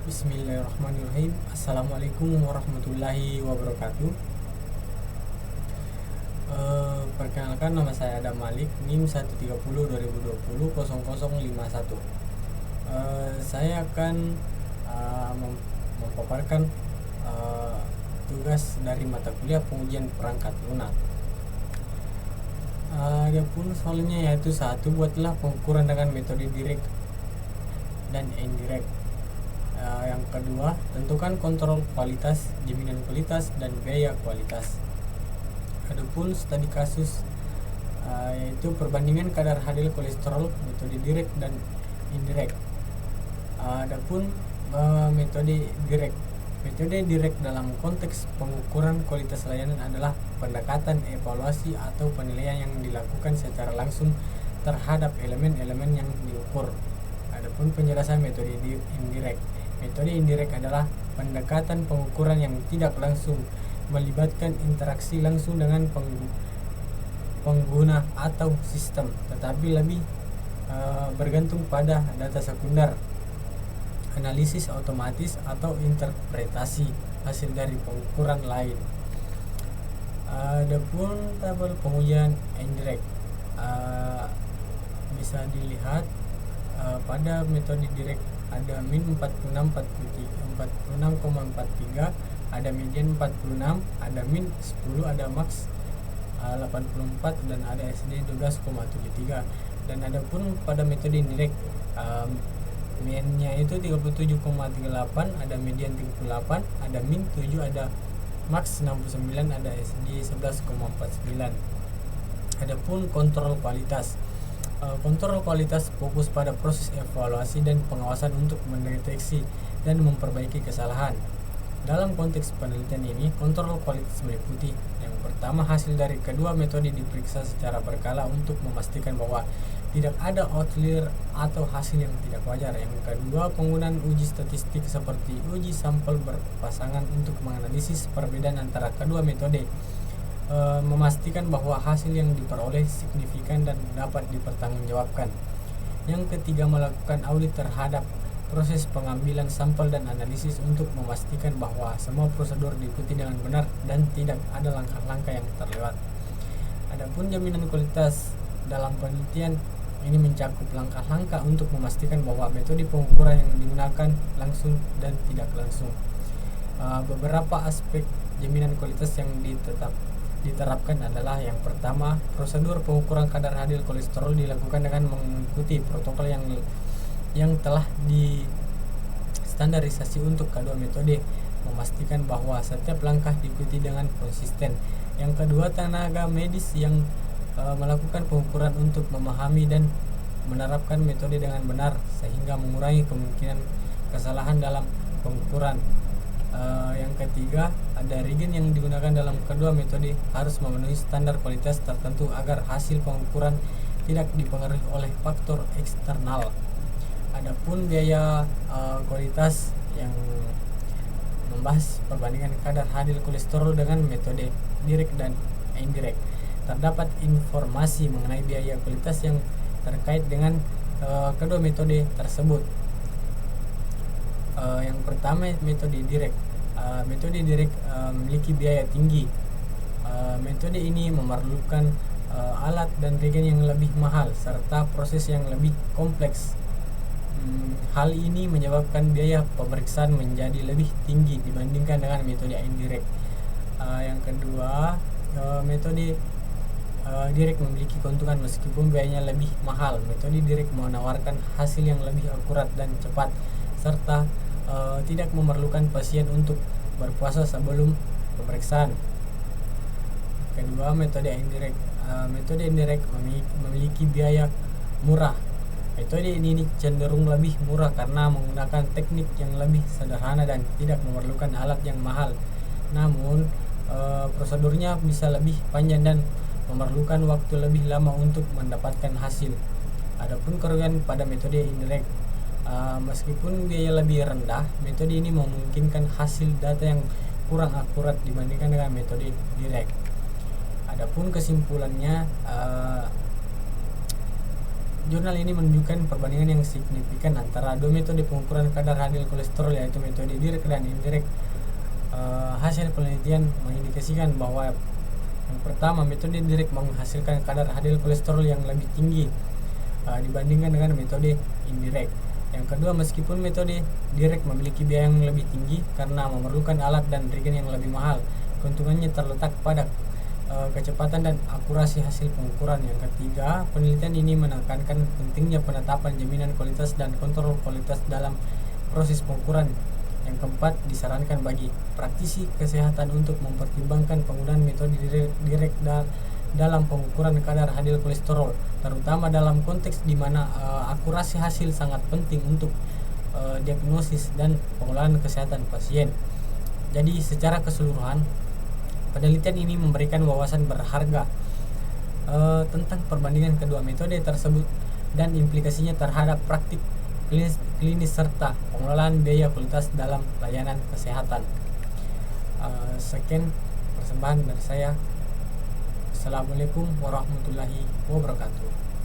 Bismillahirrahmanirrahim. Assalamualaikum warahmatullahi wabarakatuh. Perkenalkan, nama saya Adam Malik, NIM 130 2020 0051. Saya akan memaparkan tugas dari mata kuliah pengujian perangkat lunak. Adapun soalnya yaitu satu, buatlah pengukuran dengan metode direct dan indirect. Yang kedua, tentukan kontrol kualitas, jaminan kualitas, dan biaya kualitas. Adapun studi kasus yaitu perbandingan kadar HDL kolesterol metode direct dan indirect. Adapun metode direct. Metode direct dalam konteks pengukuran kualitas layanan adalah pendekatan evaluasi atau penilaian yang dilakukan secara langsung terhadap elemen-elemen yang diukur. Adapun penjelasan metode indirect. Metode indirect adalah pendekatan pengukuran yang tidak langsung melibatkan interaksi langsung dengan pengguna atau sistem, tetapi lebih bergantung pada data sekunder, analisis otomatis atau interpretasi hasil dari pengukuran lain. Adapun tabel pengujian indirect bisa dilihat pada metode direct ada min 46,43, ada median 46, ada min 10, ada max 84, dan ada SD 12,73. Dan adapun pada metode indirect min-nya itu 37,38, ada median 38, ada min 7, ada max 69, ada SD 11,49. Adapun kontrol kualitas. Kontrol kualitas fokus pada proses evaluasi dan pengawasan untuk mendeteksi dan memperbaiki kesalahan. Dalam konteks penelitian ini, kontrol kualitas meliputi: yang pertama, hasil dari kedua metode diperiksa secara berkala untuk memastikan bahwa tidak ada outlier atau hasil yang tidak wajar. Yang kedua, penggunaan uji statistik seperti uji sampel berpasangan untuk menganalisis perbedaan antara kedua metode, memastikan bahwa hasil yang diperoleh signifikan dan dapat dipertanggungjawabkan. Yang ketiga, melakukan audit terhadap proses pengambilan sampel dan analisis untuk memastikan bahwa semua prosedur diikuti dengan benar dan tidak ada langkah-langkah yang terlewat. Adapun jaminan kualitas dalam penelitian ini mencakup langkah-langkah untuk memastikan bahwa metode pengukuran yang digunakan langsung dan tidak langsung. Beberapa aspek jaminan kualitas yang diterapkan adalah: yang pertama, prosedur pengukuran kadar HDL kolesterol dilakukan dengan mengikuti protokol yang telah distandarisasi untuk kedua metode, memastikan bahwa setiap langkah diikuti dengan konsisten. Yang kedua, tenaga medis yang melakukan pengukuran untuk memahami dan menerapkan metode dengan benar sehingga mengurangi kemungkinan kesalahan dalam pengukuran. Yang ketiga, ada reagen yang digunakan dalam kedua metode harus memenuhi standar kualitas tertentu agar hasil pengukuran tidak dipengaruhi oleh faktor eksternal. Adapun biaya kualitas yang membahas perbandingan kadar HDL kolesterol dengan metode direct dan indirect. Terdapat informasi mengenai biaya kualitas yang terkait dengan kedua metode tersebut. Yang pertama, metode direct. Metode direct memiliki biaya tinggi. Metode ini memerlukan alat dan reagen yang lebih mahal serta proses yang lebih kompleks. Hal ini menyebabkan biaya pemeriksaan menjadi lebih tinggi dibandingkan dengan metode indirect. Yang kedua, metode direct memiliki keuntungan meskipun biayanya lebih mahal. Metode direct menawarkan hasil yang lebih akurat dan cepat serta tidak memerlukan pasien untuk berpuasa sebelum pemeriksaan. Kedua, metode indirect. Metode indirect memiliki biaya murah. Metode ini cenderung lebih murah karena menggunakan teknik yang lebih sederhana dan tidak memerlukan alat yang mahal. Namun, prosedurnya bisa lebih panjang dan memerlukan waktu lebih lama untuk mendapatkan hasil. Adapun kerugian pada metode indirect, meskipun biaya lebih rendah, metode ini memungkinkan hasil data yang kurang akurat dibandingkan dengan metode direct. Adapun kesimpulannya, jurnal ini menunjukkan perbandingan yang signifikan antara dua metode pengukuran kadar HDL kolesterol, yaitu metode direct dan indirect. Hasil penelitian mengindikasikan bahwa yang pertama, metode direct menghasilkan kadar HDL kolesterol yang lebih tinggi dibandingkan dengan metode indirect. Yang kedua, meskipun metode direct memiliki biaya yang lebih tinggi karena memerlukan alat dan reagen yang lebih mahal, keuntungannya terletak pada kecepatan dan akurasi hasil pengukuran. Yang ketiga, penelitian ini menekankan pentingnya penetapan jaminan kualitas dan kontrol kualitas dalam proses pengukuran. Yang keempat, disarankan bagi praktisi kesehatan untuk mempertimbangkan penggunaan metode direct dalam pengukuran kadar HDL kolesterol, terutama dalam konteks di mana akurasi hasil sangat penting untuk diagnosis dan pengelolaan kesehatan pasien. Jadi secara keseluruhan, penelitian ini memberikan wawasan berharga tentang perbandingan kedua metode tersebut dan implikasinya terhadap praktik klinis serta pengelolaan biaya kualitas dalam layanan kesehatan. Sekian persembahan dari saya. Assalamualaikum warahmatullahi wabarakatuh.